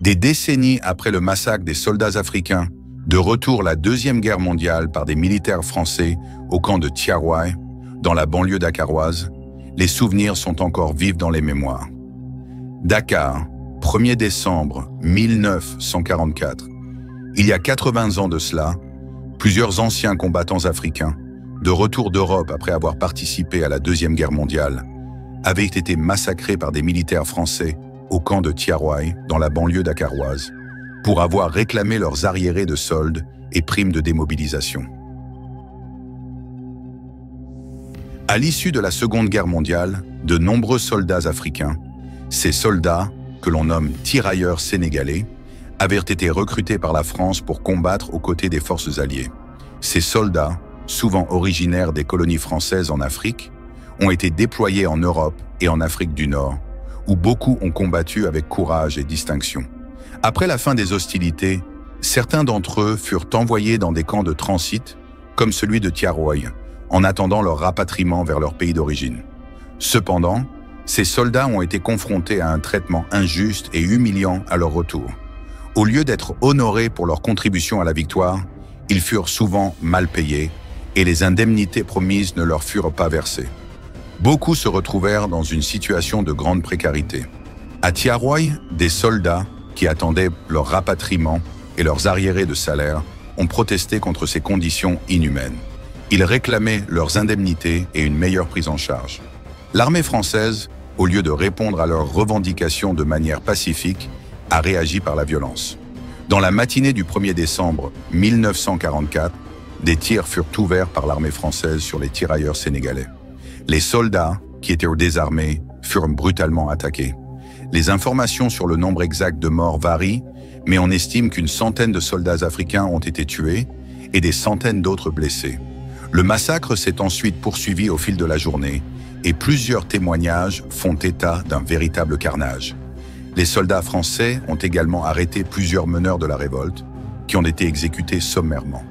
Des décennies après le massacre des soldats africains, de retour la Deuxième Guerre mondiale par des militaires français au camp de Thiaroye, dans la banlieue dakaroise, les souvenirs sont encore vifs dans les mémoires. Dakar, 1er décembre 1944. Il y a 80 ans de cela, plusieurs anciens combattants africains, de retour d'Europe après avoir participé à la Deuxième Guerre mondiale, avaient été massacrés par des militaires français au camp de Thiaroye, dans la banlieue dakaroise, pour avoir réclamé leurs arriérés de soldes et primes de démobilisation. À l'issue de la Seconde Guerre mondiale, de nombreux soldats africains, ces soldats, que l'on nomme tirailleurs sénégalais, avaient été recrutés par la France pour combattre aux côtés des forces alliées. Ces soldats, souvent originaires des colonies françaises en Afrique, ont été déployés en Europe et en Afrique du Nord, où beaucoup ont combattu avec courage et distinction. Après la fin des hostilités, certains d'entre eux furent envoyés dans des camps de transit, comme celui de Thiaroye, en attendant leur rapatriement vers leur pays d'origine. Cependant, ces soldats ont été confrontés à un traitement injuste et humiliant à leur retour. Au lieu d'être honorés pour leur contribution à la victoire, ils furent souvent mal payés et les indemnités promises ne leur furent pas versées. Beaucoup se retrouvèrent dans une situation de grande précarité. À Thiaroye, des soldats qui attendaient leur rapatriement et leurs arriérés de salaire ont protesté contre ces conditions inhumaines. Ils réclamaient leurs indemnités et une meilleure prise en charge. L'armée française, au lieu de répondre à leurs revendications de manière pacifique, a réagi par la violence. Dans la matinée du 1er décembre 1944, des tirs furent ouverts par l'armée française sur les tirailleurs sénégalais. Les soldats, qui étaient désarmés, furent brutalement attaqués. Les informations sur le nombre exact de morts varient, mais on estime qu'une centaine de soldats africains ont été tués et des centaines d'autres blessés. Le massacre s'est ensuite poursuivi au fil de la journée et plusieurs témoignages font état d'un véritable carnage. Les soldats français ont également arrêté plusieurs meneurs de la révolte qui ont été exécutés sommairement.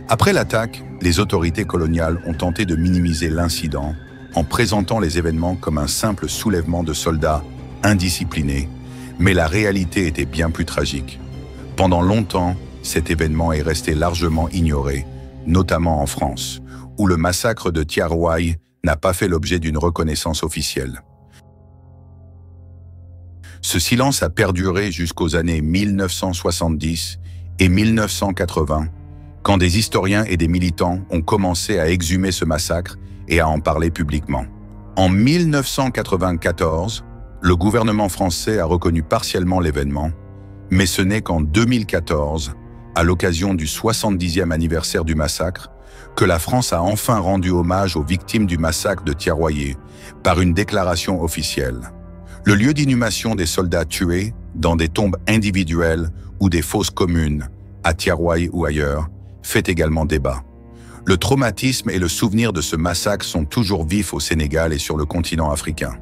Après l'attaque, les autorités coloniales ont tenté de minimiser l'incident en présentant les événements comme un simple soulèvement de soldats indisciplinés, mais la réalité était bien plus tragique. Pendant longtemps, cet événement est resté largement ignoré, notamment en France, où le massacre de Thiaroye n'a pas fait l'objet d'une reconnaissance officielle. Ce silence a perduré jusqu'aux années 1970 et 1980, quand des historiens et des militants ont commencé à exhumer ce massacre et à en parler publiquement. En 1994, le gouvernement français a reconnu partiellement l'événement, mais ce n'est qu'en 2014, à l'occasion du 70e anniversaire du massacre, que la France a enfin rendu hommage aux victimes du massacre de Thiaroye par une déclaration officielle. Le lieu d'inhumation des soldats tués, dans des tombes individuelles ou des fosses communes, à Thiaroye ou ailleurs, fait également débat. Le traumatisme et le souvenir de ce massacre sont toujours vifs au Sénégal et sur le continent africain.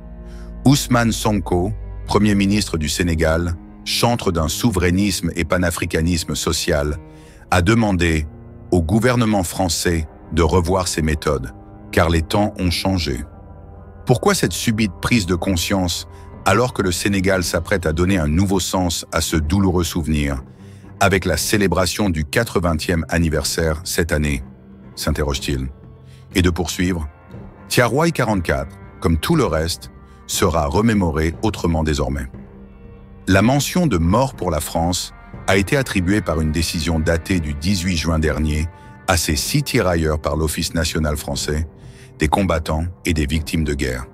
Ousmane Sonko, Premier ministre du Sénégal, chantre d'un souverainisme et panafricanisme social, a demandé au gouvernement français de revoir ses méthodes, car les temps ont changé. Pourquoi cette subite prise de conscience alors que le Sénégal s'apprête à donner un nouveau sens à ce douloureux souvenir, avec la célébration du 80e anniversaire cette année, s'interroge-t-il. Et de poursuivre, Thiaroye 44, comme tout le reste, sera remémoré autrement désormais. La mention de mort pour la France a été attribuée par une décision datée du 18 juin dernier à ces 6 tirailleurs par l'Office national français, des combattants et des victimes de guerre.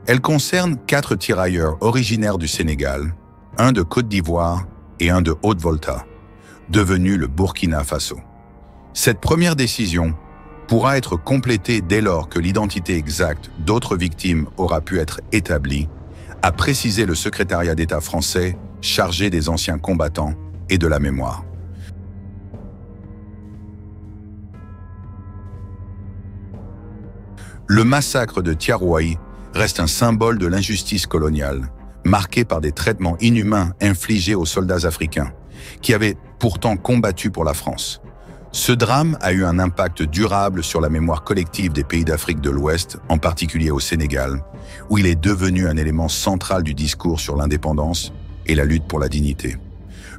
Elle concerne 4 tirailleurs originaires du Sénégal, un de Côte d'Ivoire et un de Haute-Volta, devenu le Burkina Faso. Cette première décision pourra être complétée dès lors que l'identité exacte d'autres victimes aura pu être établie, a précisé le secrétariat d'État français chargé des anciens combattants et de la mémoire. Le massacre de Thiaroye reste un symbole de l'injustice coloniale, marqué par des traitements inhumains infligés aux soldats africains, qui avaient pourtant combattu pour la France. Ce drame a eu un impact durable sur la mémoire collective des pays d'Afrique de l'Ouest, en particulier au Sénégal, où il est devenu un élément central du discours sur l'indépendance et la lutte pour la dignité.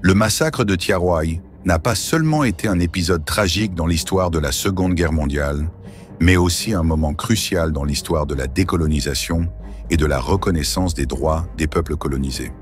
Le massacre de Thiaroye n'a pas seulement été un épisode tragique dans l'histoire de la Seconde Guerre mondiale, mais aussi un moment crucial dans l'histoire de la décolonisation et de la reconnaissance des droits des peuples colonisés.